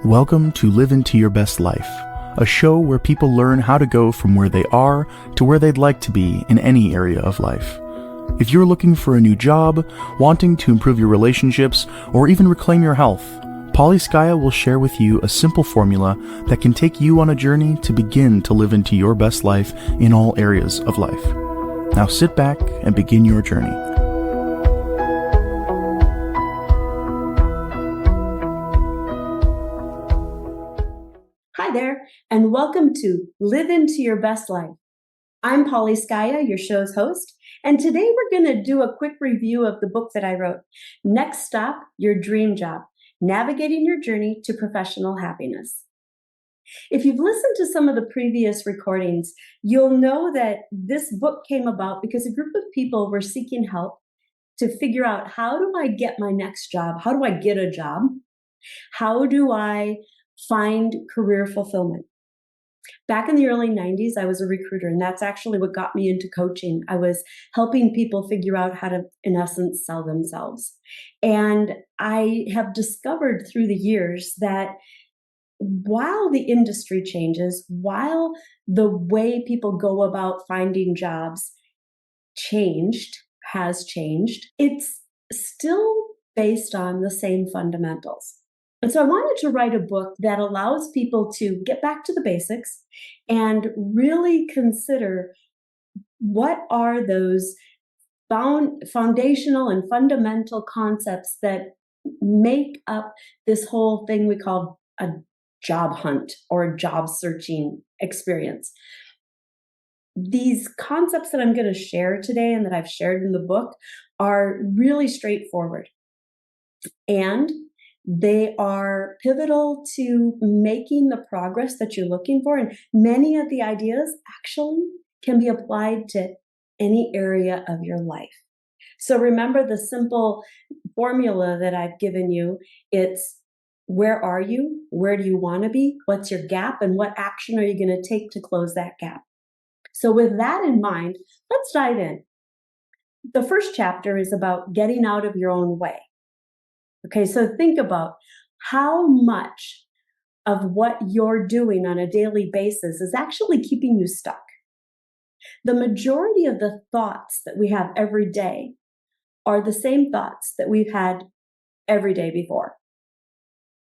Welcome to Live Into Your Best Life, a show where people learn how to go from where they are to where they'd like to be in any area of life. If you're looking for a new job, wanting to improve your relationships, or even reclaim your health, Paulie Skaja will share with you a simple formula that can take you on a journey to begin to live into your best life in all areas of life. Now sit back and begin your journey. Hi there, and welcome to Live Into Your Best Life. I'm Paulie Skaja, your show's host, and today we're going to do a quick review of the book that I wrote, Next Stop, Your Dream Job, Navigating Your Journey to Professional Happiness. If you've listened to some of the previous recordings, you'll know that this book came about because a group of people were seeking help to figure out, how do I get my next job? How do I get a job? How do I find career fulfillment? Back in the early 90s, I was a recruiter, and that's actually what got me into coaching. I was helping people figure out how to, in essence, sell themselves. And I have discovered through the years that while the industry changes, while the way people go about finding jobs has changed, it's still based on the same fundamentals. And so I wanted to write a book that allows people to get back to the basics and really consider what are those foundational and fundamental concepts that make up this whole thing we call a job hunt or a job searching experience. These concepts that I'm going to share today and that I've shared in the book are really straightforward, and they are pivotal to making the progress that you're looking for. And many of the ideas actually can be applied to any area of your life. So remember the simple formula that I've given you. It's, where are you? Where do you want to be? What's your gap? And what action are you going to take to close that gap? So with that in mind, let's dive in. The first chapter is about getting out of your own way. Okay, so think about how much of what you're doing on a daily basis is actually keeping you stuck. The majority of the thoughts that we have every day are the same thoughts that we've had every day before.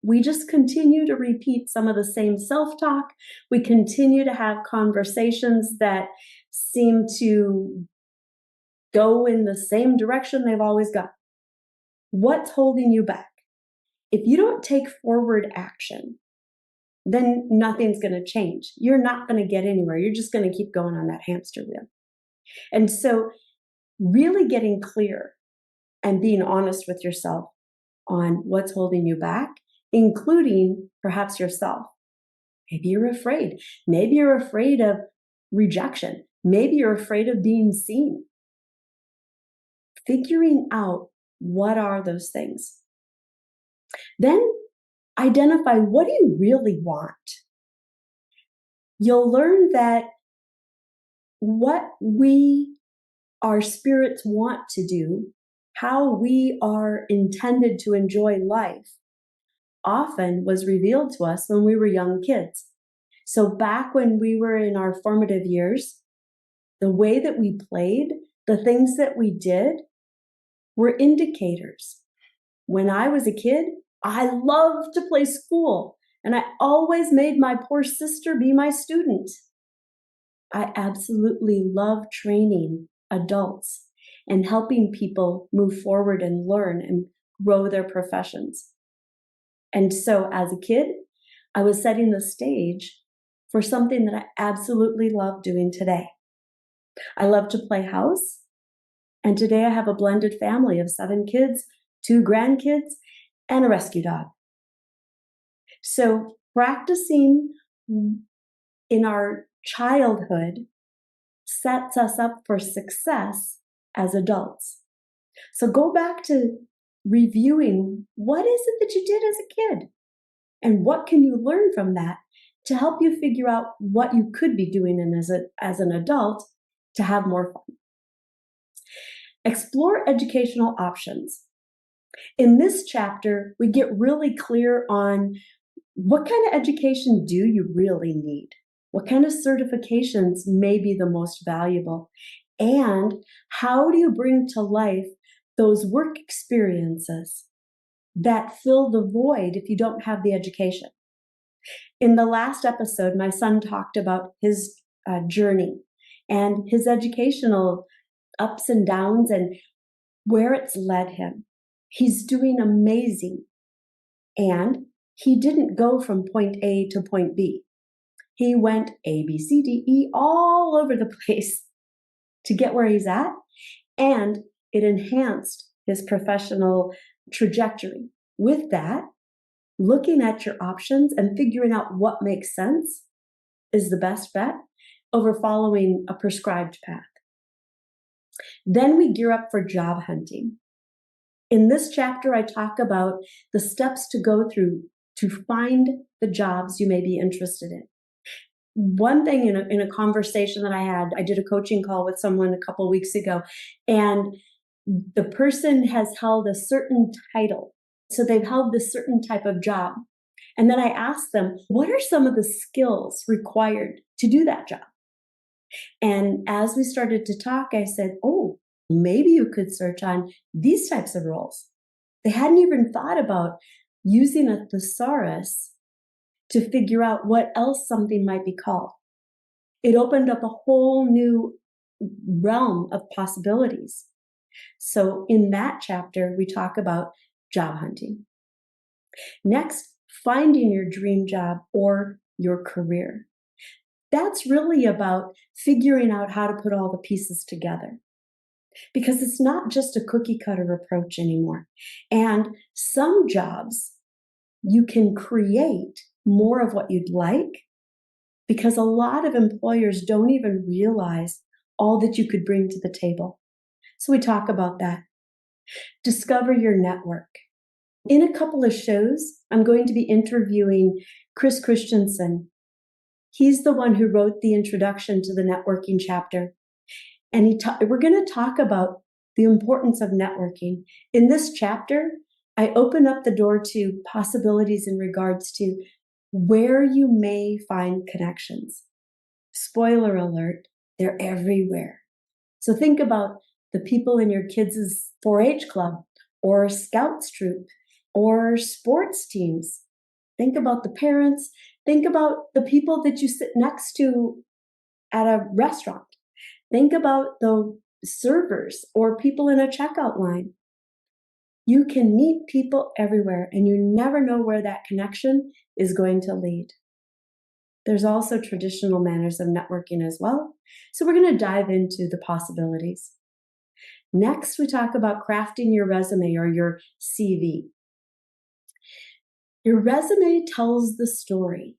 We just continue to repeat some of the same self-talk. We continue to have conversations that seem to go in the same direction they've always gone. What's holding you back? If you don't take forward action, then nothing's going to change. You're not going to get anywhere. You're just going to keep going on that hamster wheel. And so really getting clear and being honest with yourself on what's holding you back, including perhaps yourself. Maybe you're afraid. Maybe you're afraid of rejection. Maybe you're afraid of being seen. Figuring out what are those things. Then identify, what do you really want? You'll learn that what our spirits want to do, how we are intended to enjoy life, often was revealed to us when we were young kids. So back when we were in our formative years, the way that we played, the things that we did, were indicators. When I was a kid, I loved to play school, and I always made my poor sister be my student. I absolutely love training adults and helping people move forward and learn and grow their professions. And so as a kid, I was setting the stage for something that I absolutely love doing today. I love to play house. And today I have a blended family of 7 kids, 2 grandkids, and a rescue dog. So practicing in our childhood sets us up for success as adults. So go back to reviewing, what is it that you did as a kid? And what can you learn from that to help you figure out what you could be doing as an adult to have more fun? Explore educational options. In this chapter, we get really clear on What kind of education do you really need? What kind of certifications may be the most valuable? And how do you bring to life those work experiences that fill the void if you don't have the education? In the last episode, my son talked about his journey and his educational ups and downs and where it's led him. He's doing amazing. And he didn't go from point A to point B. He went A, B, C, D, E all over the place to get where he's at. And it enhanced his professional trajectory. With that, looking at your options and figuring out what makes sense is the best bet over following a prescribed path. Then we gear up for job hunting. In this chapter, I talk about the steps to go through to find the jobs you may be interested in. One thing in a conversation that I did a coaching call with someone a couple weeks ago, and the person has held a certain title. So they've held this certain type of job. And then I asked them, what are some of the skills required to do that job? And as we started to talk, I said, oh, maybe you could search on these types of roles. They hadn't even thought about using a thesaurus to figure out what else something might be called. It opened up a whole new realm of possibilities. So in that chapter, we talk about job hunting. Next, finding your dream job or your career. That's really about figuring out how to put all the pieces together. Because it's not just a cookie cutter approach anymore. And some jobs you can create more of what you'd like, because a lot of employers don't even realize all that you could bring to the table. So we talk about that. Discover your network. In a couple of shows, I'm going to be interviewing Chris Christensen. He's the one who wrote the introduction to the networking chapter. And we're going to talk about the importance of networking. In this chapter, I open up the door to possibilities in regards to where you may find connections. Spoiler alert, they're everywhere. So think about the people in your kids' 4-H club or Scouts troop or sports teams. Think about the parents. Think about the people that you sit next to at a restaurant. Think about the servers or people in a checkout line. You can meet people everywhere, and you never know where that connection is going to lead. There's also traditional manners of networking as well. So we're going to dive into the possibilities. Next, we talk about crafting your resume or your CV. Your resume tells the story.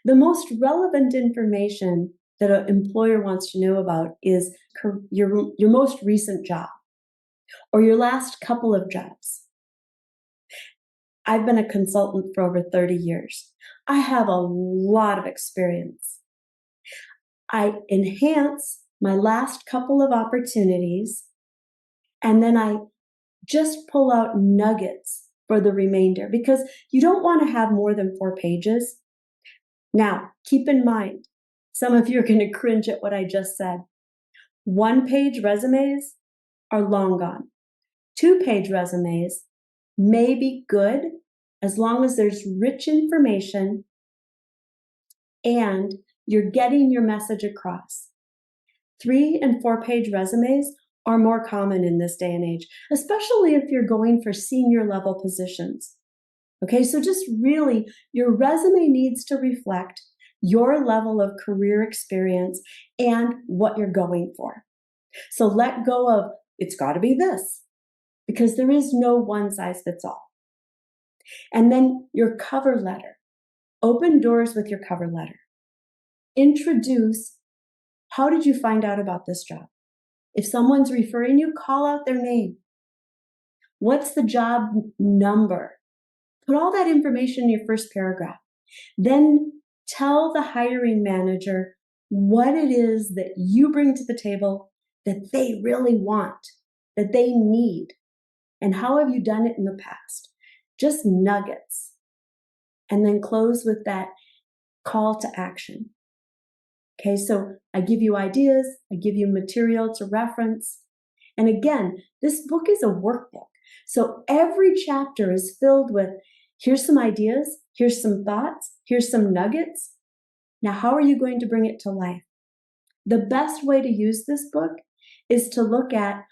The most relevant information that an employer wants to know about is your most recent job or your last couple of jobs. I've been a consultant for over 30 years. I have a lot of experience. I enhance my last couple of opportunities, and then I just pull out nuggets for the remainder, because you don't want to have more than 4 pages. Now, keep in mind, some of you are going to cringe at what I just said. 1-page resumes are long gone. 2-page resumes may be good as long as there's rich information and you're getting your message across. 3- and 4-page resumes are more common in this day and age, especially if you're going for senior level positions. Okay, so just really, your resume needs to reflect your level of career experience and what you're going for. So let go of, it's got to be this, because there is no one size fits all. And then your cover letter. Open doors with your cover letter. Introduce, how did you find out about this job? If someone's referring you, call out their name. What's the job number? Put all that information in your first paragraph. Then tell the hiring manager what it is that you bring to the table that they really want, that they need, and how have you done it in the past. Just nuggets. and then close with that call to action. Okay, so I give you ideas, I give you material to reference. And again, this book is a workbook. So every chapter is filled with, here's some ideas, here's some thoughts, here's some nuggets. Now, how are you going to bring it to life? The best way to use this book is to look at,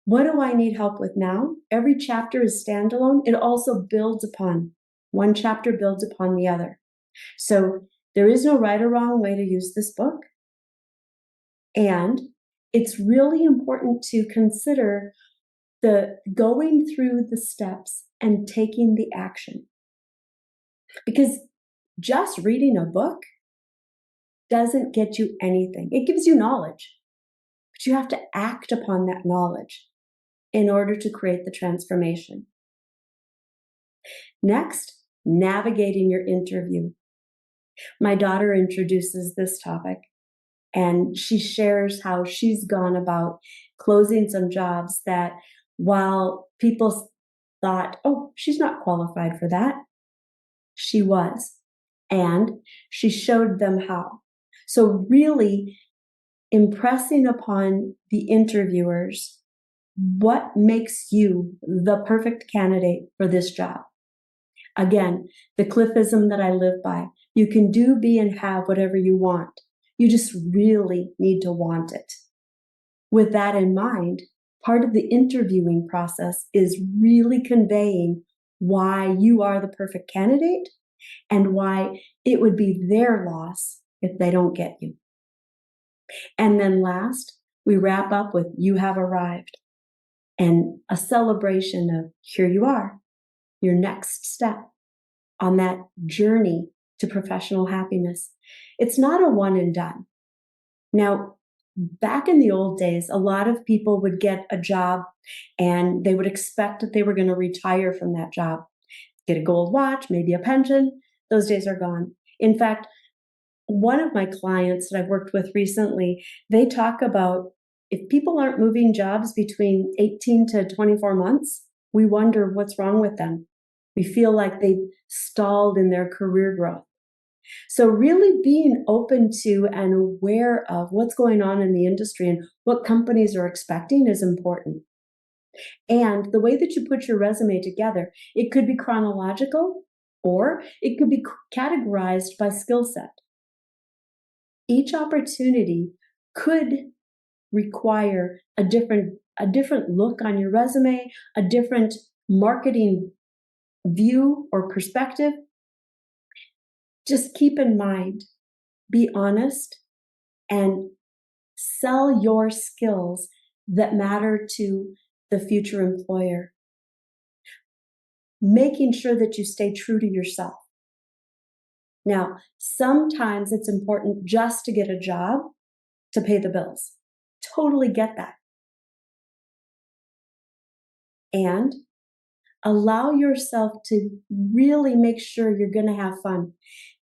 what do I need help with now? Every chapter is standalone. It also builds upon, one chapter builds upon the other. So there is no right or wrong way to use this book. And it's really important to consider the going through the steps and taking the action. Because just reading a book doesn't get you anything. It gives you knowledge, but you have to act upon that knowledge in order to create the transformation. Next, navigating your interview. My daughter introduces this topic, and she shares how she's gone about closing some jobs that, while people thought, oh, she's not qualified for that, she was. And she showed them how. So really impressing upon the interviewers what makes you the perfect candidate for this job. Again, the Cliffism that I live by, you can do, be, and have whatever you want. You just really need to want it. With that in mind, part of the interviewing process is really conveying why you are the perfect candidate and why it would be their loss if they don't get you. And then last, we wrap up with, you have arrived, and a celebration of, here you are, your next step on that journey to professional happiness. It's not a one and done. Now, back in the old days, a lot of people would get a job and they would expect that they were going to retire from that job, get a gold watch, maybe a pension. Those days are gone. In fact, one of my clients that I've worked with recently, they talk about, if people aren't moving jobs between 18 to 24 months, we wonder what's wrong with them. We feel like they've stalled in their career growth. So really being open to and aware of what's going on in the industry and what companies are expecting is important. And the way that you put your resume together, it could be chronological or it could be categorized by skill set. Each opportunity could require a different look on your resume, a different marketing view or perspective. Just keep in mind, be honest, and sell your skills that matter to the future employer. Making sure that you stay true to yourself. Now, sometimes it's important just to get a job to pay the bills. Totally get that. And allow yourself to really make sure you're going to have fun,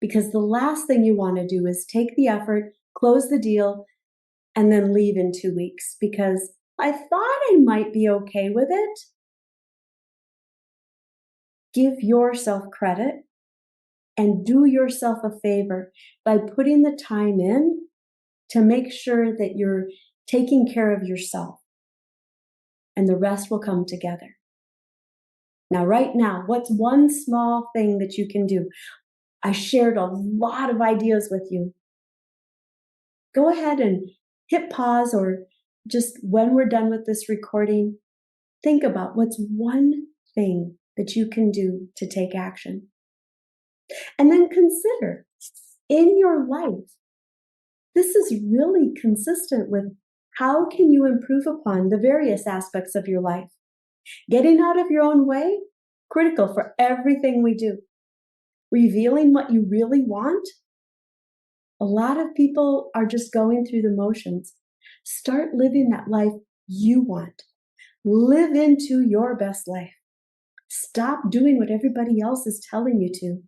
because the last thing you want to do is take the effort, close the deal, and then leave in 2 weeks because I thought I might be okay with it. Give yourself credit and do yourself a favor by putting the time in to make sure that you're taking care of yourself, and the rest will come together. Now, right now, what's one small thing that you can do? I shared a lot of ideas with you. Go ahead and hit pause, or just when we're done with this recording, think about what's one thing that you can do to take action. And then consider, in your life, this is really consistent with how can you improve upon the various aspects of your life. Getting out of your own way, critical for everything we do. Revealing what you really want. A lot of people are just going through the motions. Start living that life you want. Live into your best life. Stop doing what everybody else is telling you to,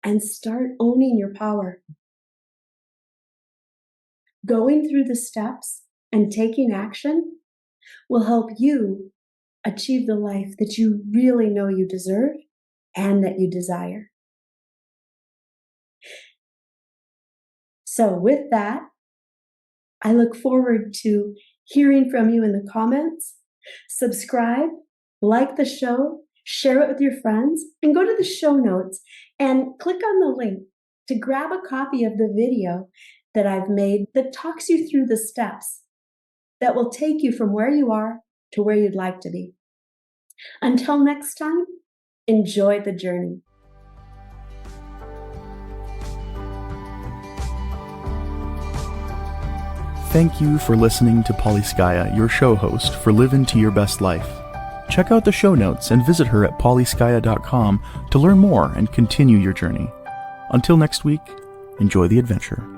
and start owning your power. Going through the steps and taking action will help you achieve the life that you really know you deserve and that you desire. So with that, I look forward to hearing from you in the comments. Subscribe, like the show, share it with your friends, and go to the show notes and click on the link to grab a copy of the video that I've made that talks you through the steps that will take you from where you are to where you'd like to be. Until next time, enjoy the journey. Thank you for listening to Paulie Skaja, your show host for Live Into Your Best Life. Check out the show notes and visit her at paulieskaya.com to learn more and continue your journey. Until next week, enjoy the adventure.